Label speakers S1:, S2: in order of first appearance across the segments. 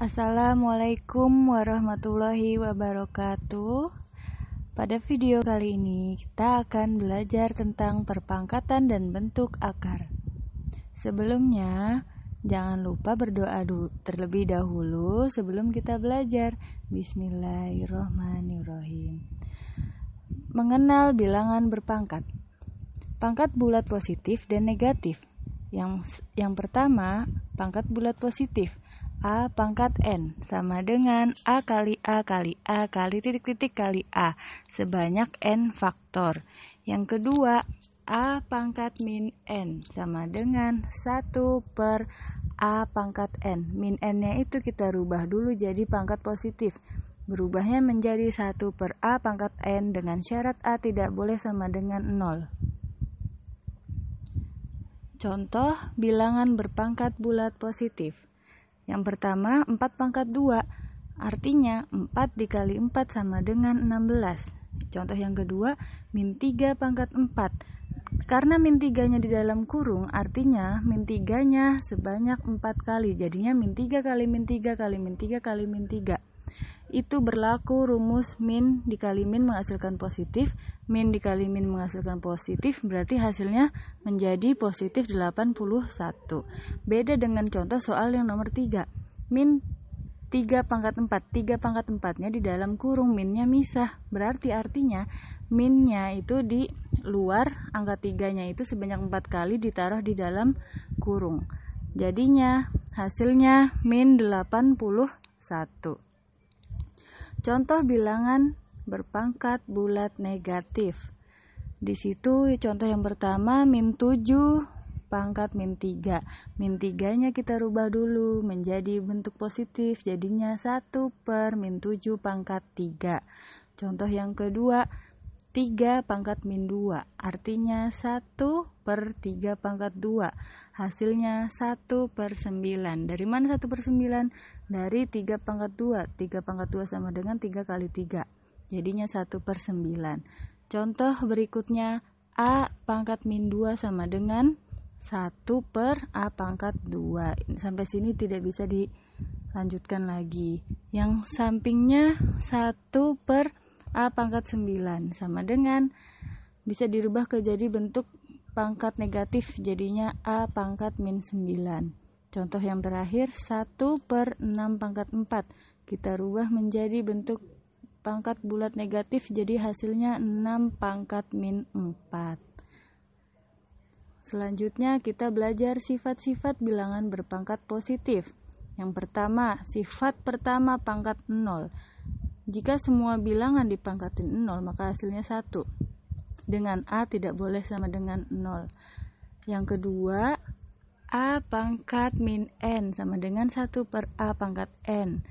S1: Assalamualaikum warahmatullahi wabarakatuh. Pada video kali ini kita akan belajar tentang perpangkatan dan bentuk akar. Sebelumnya, jangan lupa berdoa terlebih dahulu sebelum kita belajar. Bismillahirrahmanirrahim. Mengenal bilangan berpangkat. Pangkat bulat positif dan negatif. Yang pertama, pangkat bulat positif. A pangkat N sama dengan A kali A kali A kali titik-titik kali A sebanyak N faktor. Yang kedua, A pangkat min N sama dengan 1 per A pangkat N. Min N-nya itu kita rubah dulu jadi pangkat positif. Berubahnya menjadi 1 per A pangkat N dengan syarat A tidak boleh sama dengan 0. Contoh bilangan berpangkat bulat positif. Yang pertama 4 pangkat 2, artinya 4 dikali 4 sama dengan 16. Contoh yang kedua min 3 pangkat 4. Karena min 3-nya di dalam kurung, artinya min 3-nya sebanyak 4 kali. Jadinya min 3 kali min 3 kali min 3 kali min 3. Itu berlaku rumus min dikali min menghasilkan positif, min dikali min menghasilkan positif, berarti hasilnya menjadi positif 81. Beda dengan contoh soal yang nomor 3. Min 3 pangkat 4. 3 pangkat 4-nya di dalam kurung, minnya misah. Berarti artinya minnya itu di luar, angka 3-nya itu sebanyak 4 kali ditaruh di dalam kurung. Jadinya hasilnya min 81. Contoh bilangan berpangkat bulat negatif. Di situ contoh yang pertama min 7 pangkat min 3. Min 3-nya kita rubah dulu menjadi bentuk positif, jadinya 1 per min 7 pangkat 3. Contoh yang kedua 3 pangkat min 2, artinya 1 per 3 pangkat 2. Hasilnya 1 per 9. Dari mana 1 per 9? Dari 3 pangkat 2. 3 pangkat 2 sama dengan 3 kali 3. Jadinya 1 per 9. Contoh berikutnya, A pangkat min 2 sama dengan 1 per A pangkat 2. Sampai sini tidak bisa dilanjutkan lagi. Yang sampingnya 1 per A pangkat 9 sama dengan, bisa dirubah ke jadi bentuk pangkat negatif, jadinya A pangkat min 9. Contoh yang terakhir 1 per 6 pangkat 4. Kita rubah menjadi bentuk pangkat bulat negatif, jadi hasilnya 6 pangkat min 4. Selanjutnya kita belajar sifat-sifat bilangan berpangkat positif. Yang pertama, sifat pertama pangkat 0. Jika semua bilangan dipangkatin 0, maka hasilnya 1. Dengan A tidak boleh sama dengan 0. Yang kedua, A pangkat min N sama dengan 1 per A pangkat N.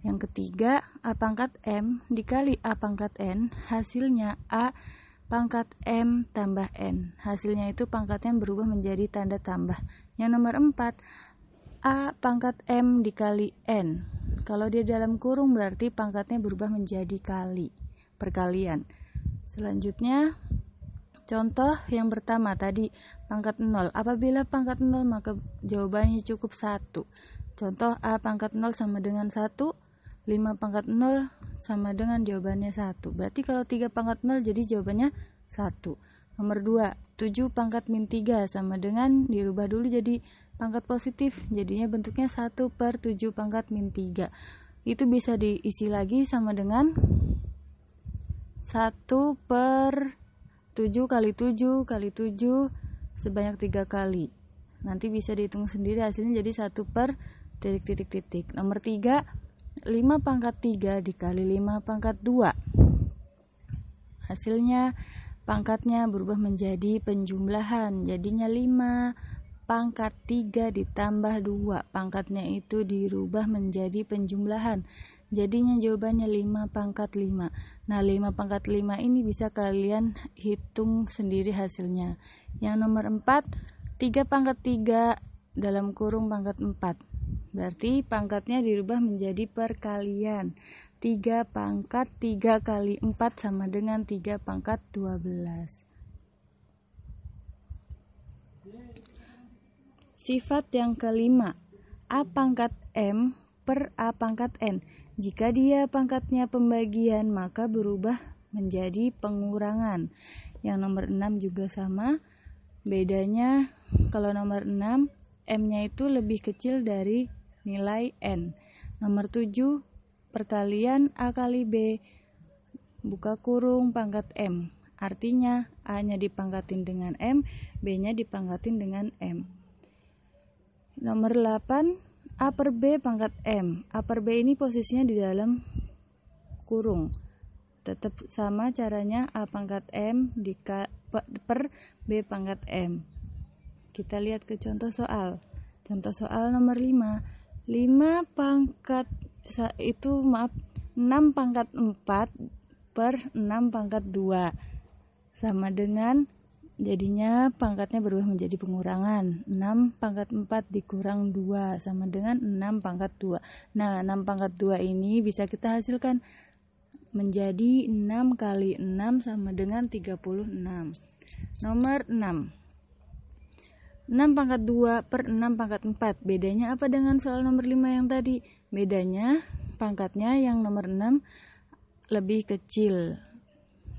S1: Yang ketiga, A pangkat M dikali A pangkat N, hasilnya A pangkat M tambah N. Hasilnya itu pangkatnya berubah menjadi tanda tambah. Yang nomor 4, A pangkat M dikali N. Kalau dia dalam kurung berarti pangkatnya berubah menjadi kali, perkalian. Selanjutnya, contoh yang pertama tadi pangkat 0. Apabila pangkat 0 maka jawabannya cukup 1. Contoh A pangkat 0 sama dengan 1, 5 pangkat 0 sama dengan jawabannya 1. Berarti kalau 3 pangkat 0 jadi jawabannya 1. Nomor 2, 7 pangkat min 3 sama dengan, dirubah dulu jadi pangkat positif, jadinya bentuknya 1 per 7 pangkat min 3. Itu bisa diisi lagi sama dengan 1 per 7 kali 7 kali 7 sebanyak 3 kali. Nanti bisa dihitung sendiri, hasilnya jadi 1 per titik-titik-titik. Nomor 3, 5 pangkat 3 dikali 5 pangkat 2. Hasilnya pangkatnya berubah menjadi penjumlahan, jadinya 5 pangkat 3 ditambah 2. Pangkatnya itu dirubah menjadi penjumlahan, jadinya jawabannya 5 pangkat 5. Nah, 5 pangkat 5 ini bisa kalian hitung sendiri hasilnya. Yang nomor 4, 3 pangkat 3 dalam kurung pangkat 4. Berarti pangkatnya dirubah menjadi perkalian. 3 pangkat 3 kali 4 sama dengan 3 pangkat 12. Sifat yang kelima, A pangkat M per A pangkat N. Jika dia pangkatnya pembagian, maka berubah menjadi pengurangan. Yang nomor 6 juga sama. Bedanya kalau nomor 6, M-nya itu lebih kecil dari nilai N. Nomor 7, perkalian A kali B, buka kurung pangkat M. Artinya A-nya dipangkatin dengan M, B-nya dipangkatin dengan M. Nomor 8, A per B pangkat M. A per B ini posisinya di dalam kurung. Tetap sama caranya, A pangkat M per B pangkat M. Kita lihat ke contoh soal. Contoh soal nomor 5. 6 pangkat 4 per 6 pangkat 2 sama dengan, jadinya pangkatnya berubah menjadi pengurangan. 6 pangkat 4 dikurang 2 sama dengan 6 pangkat 2. Nah, 6 pangkat 2 ini bisa kita hasilkan menjadi 6 kali 6 sama dengan 36. Nomor 6. 6 pangkat 2 per 6 pangkat 4. Bedanya apa dengan soal nomor 5 yang tadi? Bedanya pangkatnya yang nomor 6 lebih kecil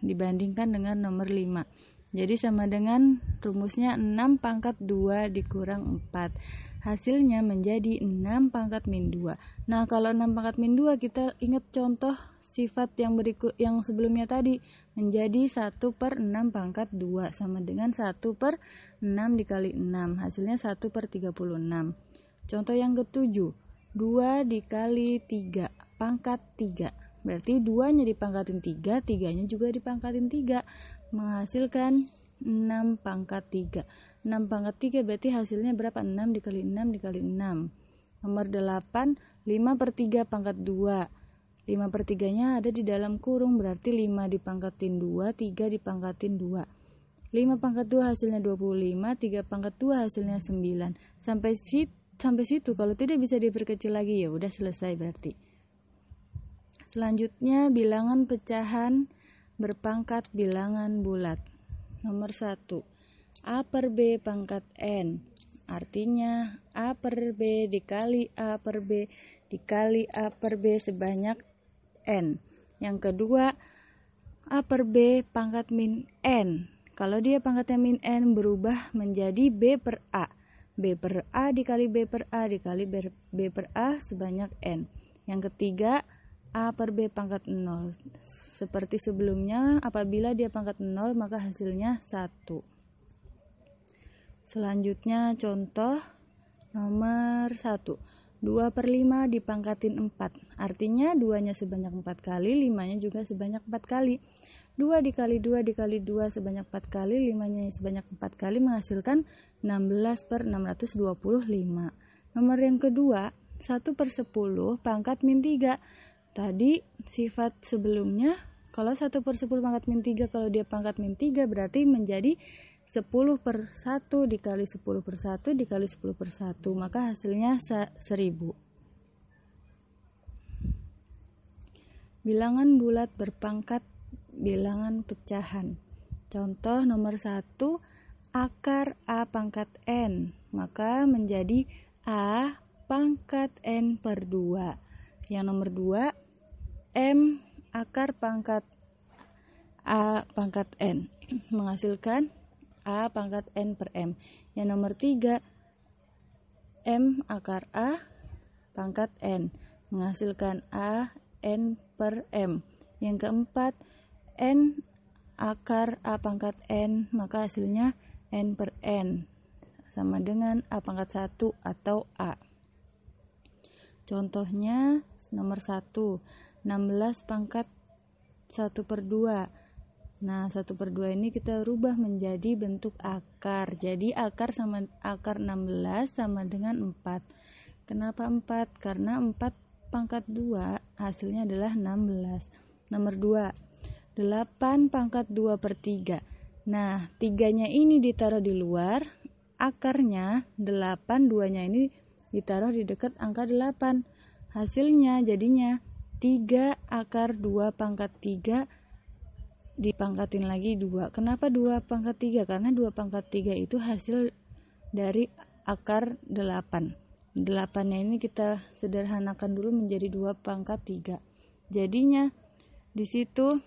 S1: dibandingkan dengan nomor 5. Jadi sama dengan rumusnya 6 pangkat 2 dikurang 4. Hasilnya menjadi 6 pangkat min 2. Nah, kalau 6 pangkat min 2 kita ingat contoh sifat yang sebelumnya tadi, menjadi 1 per 6 pangkat 2 sama dengan 1 per 6 dikali 6. Hasilnya 1 per 36. Contoh yang ke-7, 2 dikali 3 pangkat 3. Berarti 2-nya dipangkatin 3, 3-nya juga dipangkatin 3, menghasilkan 6 pangkat 3. 6 pangkat 3 berarti hasilnya berapa? 6 dikali 6 dikali 6. Nomor 8, 5 per 3 pangkat 2. 5 per 3-nya ada di dalam kurung, berarti 5 dipangkatin 2, 3 dipangkatin 2. 5 pangkat 2 hasilnya 25, 3 pangkat 2 hasilnya 9. Sampai situ, kalau tidak bisa diperkecil lagi, ya udah selesai berarti. Selanjutnya, bilangan pecahan berpangkat bilangan bulat. Nomor 1, A per B pangkat N. Artinya A per B dikali A per B dikali A per B sebanyak N. Yang kedua, A per B pangkat min N. Kalau dia pangkatnya min N, berubah menjadi B per A. B per A dikali B per A dikali B per A sebanyak N. Yang ketiga, A per B pangkat 0. Seperti sebelumnya, apabila dia pangkat 0, maka hasilnya 1. Selanjutnya contoh nomor 1. 2 per 5 dipangkatin 4. Artinya 2-nya sebanyak 4 kali, 5-nya juga sebanyak 4 kali. 2 dikali 2 dikali 2 sebanyak 4 kali, 5-nya sebanyak 4 kali, menghasilkan 16 per 625. Nomor yang kedua, 1 per 10 pangkat min 3. Tadi sifat sebelumnya, kalau 1 per 10 pangkat min 3, kalau dia pangkat min 3 berarti menjadi 10 per 1 dikali 10 per 1 dikali 10 per 1, maka hasilnya 1000. Bilangan bulat berpangkat bilangan pecahan. Contoh nomor 1, akar A pangkat N, maka menjadi A pangkat N per 2. Yang nomor 2, M akar pangkat A pangkat N, menghasilkan A pangkat N per M. Yang nomor 3, M akar A pangkat N, menghasilkan A N per M. Yang keempat, N akar A pangkat N, maka hasilnya N per N, sama dengan A pangkat 1 atau A. Contohnya nomor 1, 16 pangkat 1 per 2. Nah, 1 per 2 ini kita rubah menjadi bentuk akar. Jadi akar 16 sama dengan 4. Kenapa 4? Karena 4 pangkat 2 hasilnya adalah 16. Nomor 2, 8 pangkat 2 per 3. Nah, 3-nya ini ditaruh di luar, akarnya 8, 2-nya ini ditaruh di dekat angka 8. Hasilnya jadinya 3 akar 2 pangkat 3 dipangkatin lagi 2. Kenapa 2 pangkat 3? Karena 2 pangkat 3 itu hasil dari akar 8. 8-nya ini kita sederhanakan dulu menjadi 2 pangkat 3. Jadinya di situ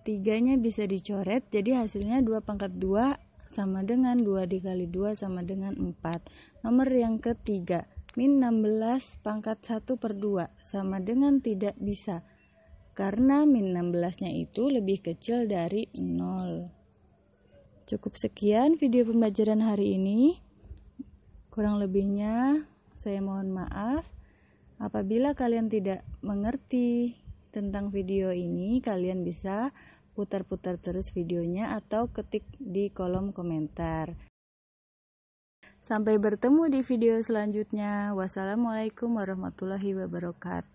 S1: 3-nya bisa dicoret, jadi hasilnya 2 pangkat 2 sama dengan 2 dikali 2 sama dengan 4. Nomor yang ketiga, min 16 pangkat 1 per 2 sama dengan tidak bisa, karena min 16-nya itu lebih kecil dari 0. Cukup sekian video pembelajaran hari ini. Kurang lebihnya saya mohon maaf. Apabila kalian tidak mengerti tentang video ini, kalian bisa putar-putar terus videonya atau ketik di kolom komentar. Sampai bertemu di video selanjutnya. Wassalamualaikum warahmatullahi wabarakatuh.